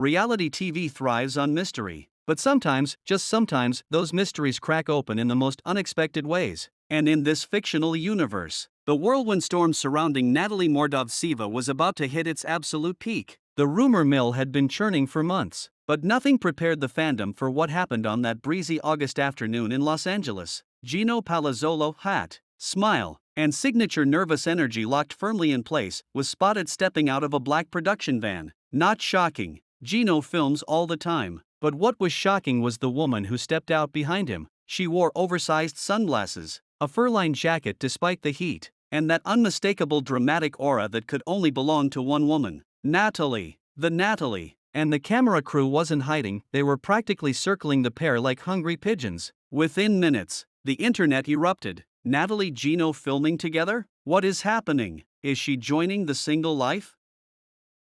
Reality TV thrives on mystery. But sometimes, just sometimes, those mysteries crack open in the most unexpected ways. And in this fictional universe, the whirlwind storm surrounding Natalie Mordovtseva was about to hit its absolute peak. The rumor mill had been churning for months, but nothing prepared the fandom for what happened on that breezy August afternoon in Los Angeles. Gino Palazzolo, hat, smile, and signature nervous energy locked firmly in place, was spotted stepping out of a black production van. Not shocking. Gino films all the time. But what was shocking was the woman who stepped out behind him. She wore oversized sunglasses, a fur-lined jacket despite the heat, and that unmistakable dramatic aura that could only belong to one woman. Natalie. The Natalie. And the camera crew wasn't hiding, they were practically circling the pair like hungry pigeons. Within minutes, the internet erupted. Natalie Gino filming together? What is happening? Is she joining the single life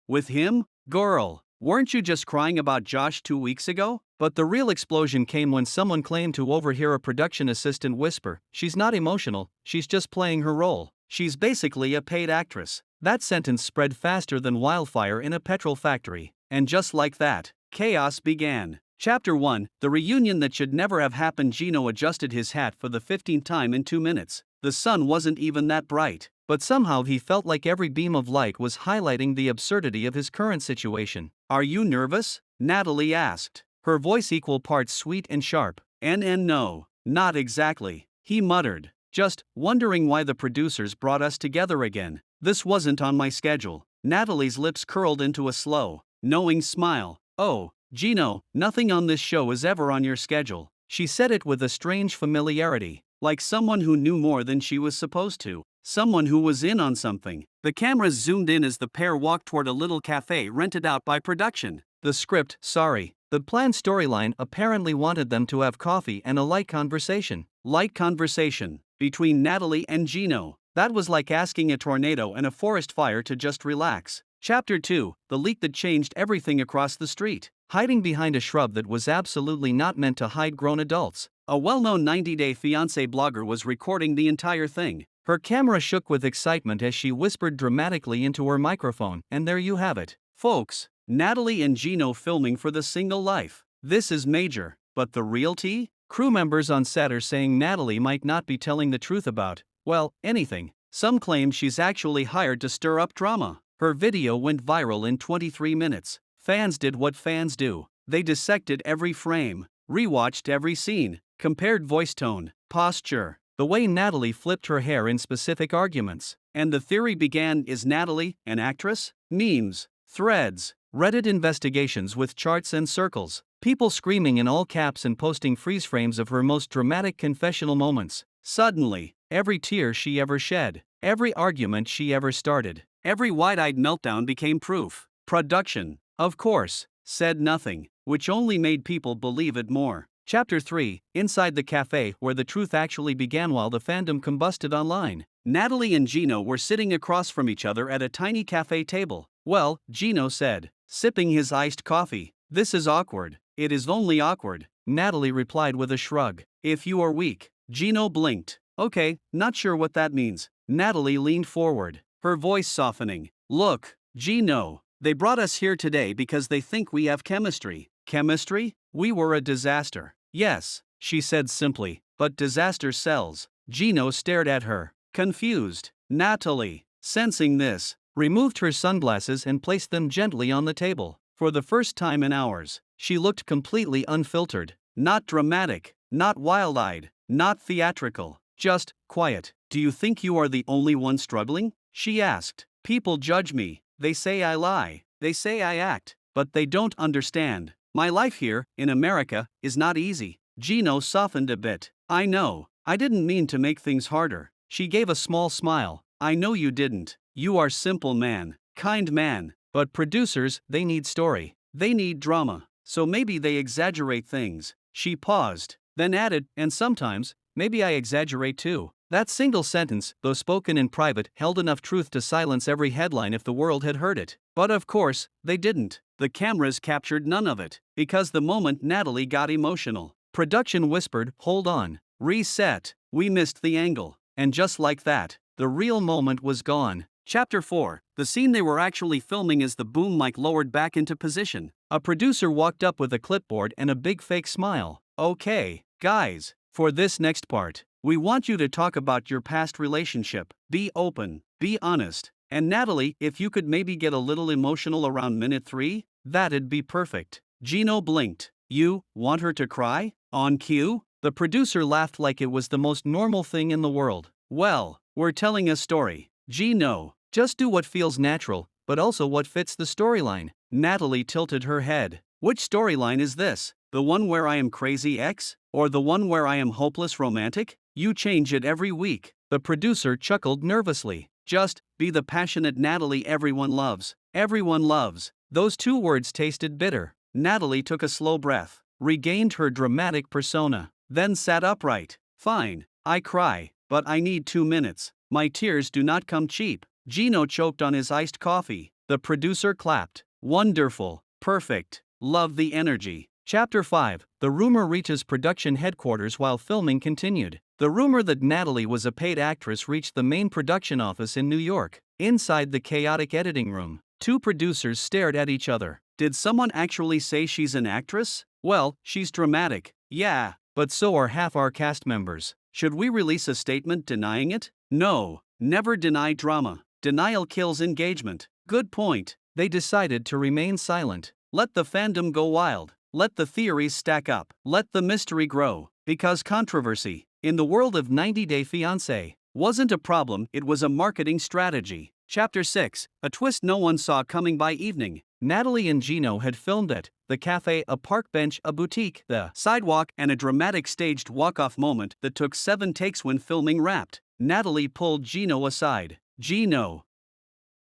with him? Girl, weren't you just crying about Josh 2 weeks ago? But the real explosion came when someone claimed to overhear a production assistant whisper, "She's not emotional, she's just playing her role. She's basically a paid actress." That sentence spread faster than wildfire in a petrol factory. And just like that, chaos began. Chapter 1, the reunion that should never have happened. Gino adjusted his hat for the 15th time in 2 minutes. The sun wasn't even that bright, but somehow he felt like every beam of light was highlighting the absurdity of his current situation. "Are you nervous?" Natalie asked, her voice equal parts sweet and sharp. No, not exactly," he muttered, "just wondering why the producers brought us together again. This wasn't on my schedule." Natalie's lips curled into a slow, knowing smile. "Oh, Gino, nothing on this show is ever on your schedule." She said it with a strange familiarity, like someone who knew more than she was supposed to, someone who was in on something. The cameras zoomed in as the pair walked toward a little cafe rented out by production. The script, the planned storyline apparently wanted them to have coffee and a light conversation. Light conversation between Natalie and Gino. That was like asking a tornado and a forest fire to just relax. Chapter 2, the leak that changed everything across the street. Hiding behind a shrub that was absolutely not meant to hide grown adults, a well-known 90-day Fiance blogger was recording the entire thing. Her camera shook with excitement as she whispered dramatically into her microphone, and there you have it, folks. Natalie and Gino filming for the single life. This is major. But the real tea? Crew members on set are saying Natalie might not be telling the truth about, well, anything. Some claim she's actually hired to stir up drama. Her video went viral in 23 minutes. Fans did what fans do. They dissected every frame, rewatched every scene, compared voice tone, posture, the way Natalie flipped her hair in specific arguments. And the theory began: is Natalie an actress? Memes, threads, Reddit investigations with charts and circles, people screaming in all caps and posting freeze frames of her most dramatic confessional moments. Suddenly, every tear she ever shed, every argument she ever started, every wide-eyed meltdown became proof. Production, of course, said nothing, which only made people believe it more. Chapter 3, inside the cafe where the truth actually began. While the fandom combusted online, Natalie and Gino were sitting across from each other at a tiny cafe table. "Well," Gino said, sipping his iced coffee, "this is awkward." "It is only awkward," Natalie replied with a shrug. "If you are weak." Gino blinked. "Okay, not sure what that means." Natalie leaned forward, her voice softening. "Look, Gino, they brought us here today because they think we have chemistry." "Chemistry? We were a disaster." "Yes," she said simply, "but disaster sells." Gino stared at her, confused. Natalie, sensing this, removed her sunglasses and placed them gently on the table. For the first time in hours, she looked completely unfiltered, not dramatic, not wild-eyed, not theatrical, just quiet. "Do you think you are the only one struggling?" she asked. "People judge me, they say I lie, they say I act, but they don't understand. My life here, in America, is not easy." Gino softened a bit. "I know, I didn't mean to make things harder." She gave a small smile. "I know you didn't. You are simple man, kind man. But producers, they need story. They need drama. So maybe they exaggerate things." She paused, then added, "And sometimes, maybe I exaggerate too." That single sentence, though spoken in private, held enough truth to silence every headline if the world had heard it. But of course, they didn't. The cameras captured none of it. Because the moment Natalie got emotional, production whispered, "Hold on. Reset. We missed the angle." And just like that, the real moment was gone. Chapter 4, the scene they were actually filming as the boom mic lowered back into position. A producer walked up with a clipboard and a big fake smile. Okay, guys, for this next part, we want you to talk about your past relationship. Be open, be honest. And Natalie, if you could maybe get a little emotional around minute 3, that'd be perfect. Gino blinked. You want her to cry? On cue? The producer laughed like it was the most normal thing in the world. Well, we're telling a story. Gino, just do what feels natural, but also what fits the storyline. Natalie tilted her head. Which storyline is this? The one where I am crazy ex? Or the one where I am hopeless romantic? You change it every week. The producer chuckled nervously. Just be the passionate Natalie everyone loves. Everyone loves. Those 2 words tasted bitter. Natalie took a slow breath, regained her dramatic persona, then sat upright. Fine, I cry, but I need 2 minutes. My tears do not come cheap. Gino choked on his iced coffee. The producer clapped. Wonderful. Perfect. Love the energy. Chapter 5. The rumor reaches production headquarters while filming continued. The rumor that Natalie was a paid actress reached the main production office in New York. Inside the chaotic editing room, 2 producers stared at each other. Did someone actually say she's an actress? Well, she's dramatic. Yeah, but so are half our cast members. Should we release a statement denying it? No, never deny drama. Denial kills engagement. Good point. They decided to remain silent. Let the fandom go wild. Let the theories stack up. Let the mystery grow. Because controversy, in the world of 90 Day Fiance, wasn't a problem, it was a marketing strategy. Chapter 6. A twist no one saw coming by evening. Natalie and Gino had filmed at the cafe, a park bench, a boutique, the sidewalk, and a dramatic staged walk-off moment that took 7 takes when filming wrapped. Natalie pulled Gino aside. Gino,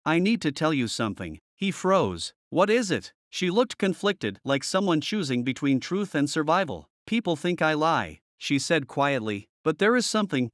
I need to tell you something. He froze. What is it? She looked conflicted, like someone choosing between truth and survival. People think I lie, she said quietly, but there is something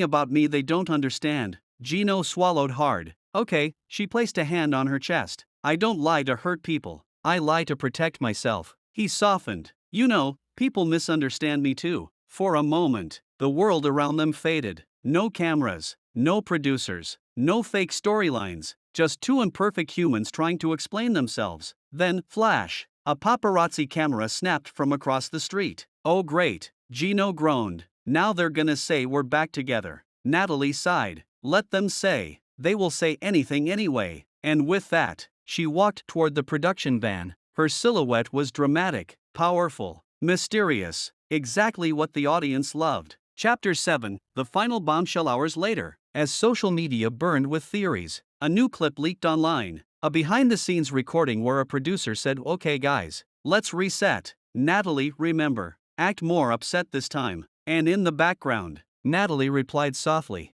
about me they don't understand. Gino swallowed hard. Okay, she placed a hand on her chest. I don't lie to hurt people. I lie to protect myself. He softened. You know, people misunderstand me too. For a moment, the world around them faded. No cameras, no producers, no fake storylines, just 2 imperfect humans trying to explain themselves. Then, flash, a paparazzi camera snapped from across the street. Oh great, Gino groaned. Now they're gonna say we're back together. Natalie sighed. Let them say. They will say anything anyway. And with that, she walked toward the production van. Her silhouette was dramatic, powerful, mysterious, exactly what the audience loved. Chapter 7. The final bombshell. Hours later, as social media burned with theories, a new clip leaked online. A behind-the-scenes recording where a producer said, "Okay guys, let's reset. Natalie, remember, act more upset this time." And in the background, Natalie replied softly,